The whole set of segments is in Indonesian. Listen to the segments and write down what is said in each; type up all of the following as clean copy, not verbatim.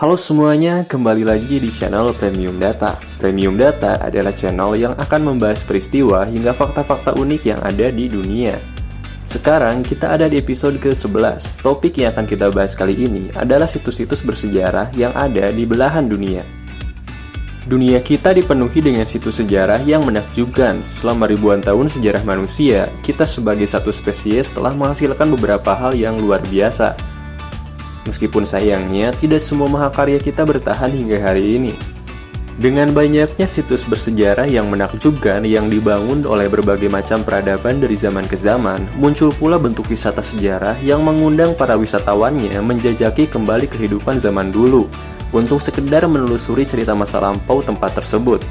Halo semuanya, kembali lagi di channel Premium Data. Premium Data adalah channel yang akan membahas peristiwa hingga fakta-fakta unik yang ada di dunia. Sekarang kita ada di episode ke-11. Topik yang akan kita bahas kali ini adalah situs-situs bersejarah yang ada di belahan dunia. Dunia kita dipenuhi dengan situs sejarah yang menakjubkan. Selama ribuan tahun sejarah manusia, kita sebagai satu spesies telah menghasilkan beberapa hal yang luar biasa. Meskipun sayangnya, tidak semua mahakarya kita bertahan hingga hari ini. Dengan banyaknya situs bersejarah yang menakjubkan yang dibangun oleh berbagai macam peradaban dari zaman ke zaman, muncul pula bentuk wisata sejarah yang mengundang para wisatawannya menjajaki kembali kehidupan zaman dulu, untuk sekedar menelusuri cerita masa lampau tempat tersebut.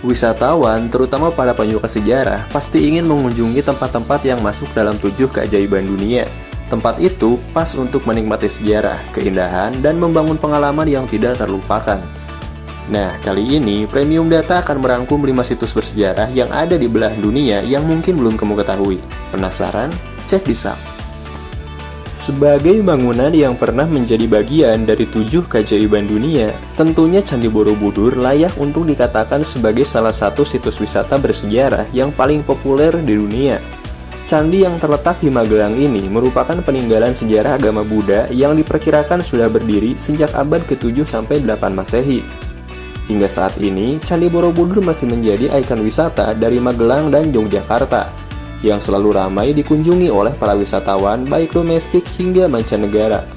Wisatawan, terutama para penyuka sejarah, pasti ingin mengunjungi tempat-tempat yang masuk dalam 7 keajaiban dunia. Tempat itu pas untuk menikmati sejarah, keindahan, dan membangun pengalaman yang tidak terlupakan. Nah, kali ini Premium Data akan merangkum 5 situs bersejarah yang ada di belahan dunia yang mungkin belum kamu ketahui. Penasaran? Check this out. Sebagai bangunan yang pernah menjadi bagian dari 7 keajaiban dunia, tentunya Candi Borobudur layak untuk dikatakan sebagai salah satu situs wisata bersejarah yang paling populer di dunia. Candi yang terletak di Magelang ini merupakan peninggalan sejarah agama Buddha yang diperkirakan sudah berdiri sejak abad ke-7 sampai 8 Masehi. Hingga saat ini, Candi Borobudur masih menjadi ikon wisata dari Magelang dan Yogyakarta, yang selalu ramai dikunjungi oleh para wisatawan baik domestik hingga mancanegara.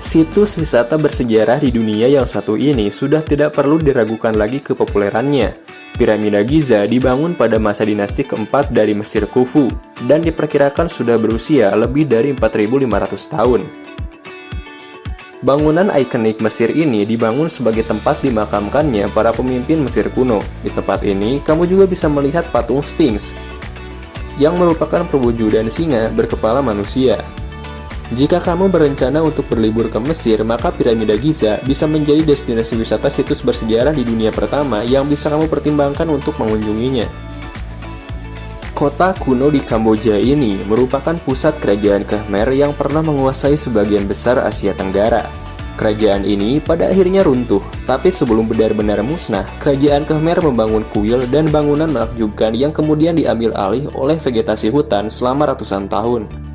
Situs wisata bersejarah di dunia yang satu ini sudah tidak perlu diragukan lagi kepopulerannya. Piramida Giza dibangun pada masa dinasti keempat dari Mesir Khufu dan diperkirakan sudah berusia lebih dari 4.500 tahun. Bangunan ikonik Mesir ini dibangun sebagai tempat dimakamkannya para pemimpin Mesir kuno. Di tempat ini, kamu juga bisa melihat patung Sphinx, yang merupakan perwujudan singa berkepala manusia. Jika kamu berencana untuk berlibur ke Mesir, maka Piramida Giza bisa menjadi destinasi wisata situs bersejarah di dunia pertama yang bisa kamu pertimbangkan untuk mengunjunginya. Kota kuno di Kamboja ini merupakan pusat kerajaan Khmer yang pernah menguasai sebagian besar Asia Tenggara. Kerajaan ini pada akhirnya runtuh, tapi sebelum benar-benar musnah, kerajaan Khmer membangun kuil dan bangunan menakjubkan yang kemudian diambil alih oleh vegetasi hutan selama ratusan tahun.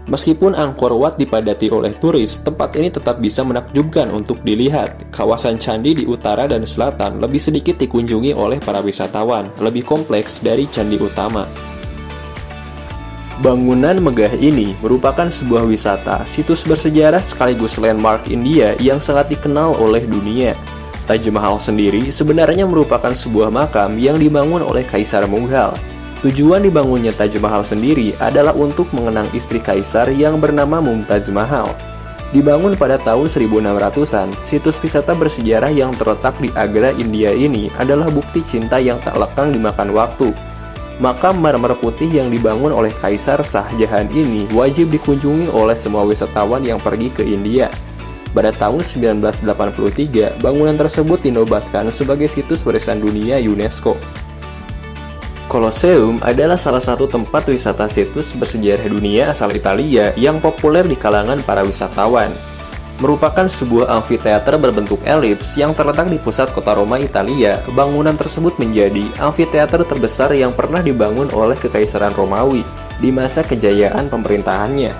Meskipun Angkor Wat dipadati oleh turis, tempat ini tetap bisa menakjubkan untuk dilihat. Kawasan candi di utara dan selatan lebih sedikit dikunjungi oleh para wisatawan, lebih kompleks dari candi utama. Bangunan megah ini merupakan sebuah wisata, situs bersejarah sekaligus landmark India yang sangat dikenal oleh dunia. Taj Mahal sendiri sebenarnya merupakan sebuah makam yang dibangun oleh Kaisar Mughal. Tujuan dibangunnya Taj Mahal sendiri adalah untuk mengenang istri kaisar yang bernama Mumtaz Mahal. Dibangun pada tahun 1600-an, situs wisata bersejarah yang terletak di Agra, India ini adalah bukti cinta yang tak lekang dimakan waktu. Makam marmer putih yang dibangun oleh Kaisar Shah Jahan ini wajib dikunjungi oleh semua wisatawan yang pergi ke India. Pada tahun 1983, bangunan tersebut dinobatkan sebagai situs warisan dunia UNESCO. Colosseum adalah salah satu tempat wisata situs bersejarah dunia asal Italia yang populer di kalangan para wisatawan. Merupakan sebuah amfiteater berbentuk elips yang terletak di pusat kota Roma, Italia. Bangunan tersebut menjadi amfiteater terbesar yang pernah dibangun oleh Kekaisaran Romawi di masa kejayaan pemerintahannya.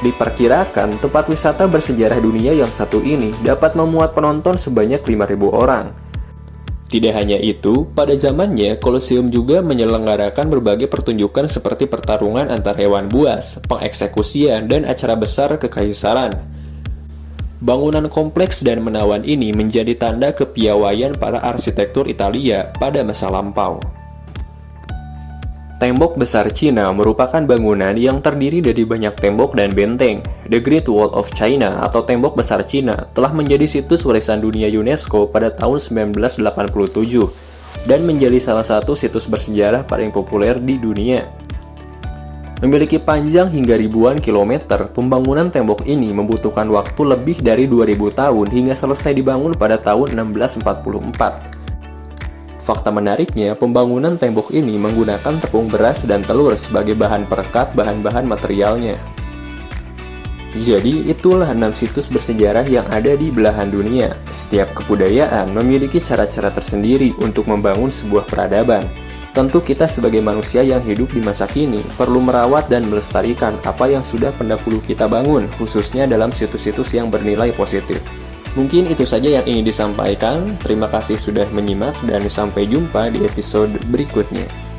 Diperkirakan tempat wisata bersejarah dunia yang satu ini dapat memuat penonton sebanyak 5.000 orang. Tidak hanya itu, pada zamannya Colosseum juga menyelenggarakan berbagai pertunjukan seperti pertarungan antar hewan buas, pengeksekusian, dan acara besar kekaisaran. Bangunan kompleks dan menawan ini menjadi tanda kepiawaian para arsitektur Italia pada masa lampau. Tembok Besar Cina merupakan bangunan yang terdiri dari banyak tembok dan benteng. The Great Wall of China atau Tembok Besar Cina telah menjadi situs warisan dunia UNESCO pada tahun 1987 dan menjadi salah satu situs bersejarah paling populer di dunia. Memiliki panjang hingga ribuan kilometer, pembangunan tembok ini membutuhkan waktu lebih dari 2000 tahun hingga selesai dibangun pada tahun 1644. Fakta menariknya, pembangunan tembok ini menggunakan tepung beras dan telur sebagai bahan perekat bahan-bahan materialnya. Jadi itulah 6 situs bersejarah yang ada di belahan dunia. Setiap kebudayaan memiliki cara-cara tersendiri untuk membangun sebuah peradaban. Tentu kita sebagai manusia yang hidup di masa kini perlu merawat dan melestarikan apa yang sudah pendahulu kita bangun, khususnya dalam situs-situs yang bernilai positif. Mungkin itu saja yang ingin disampaikan. Terima kasih sudah menyimak dan sampai jumpa di episode berikutnya.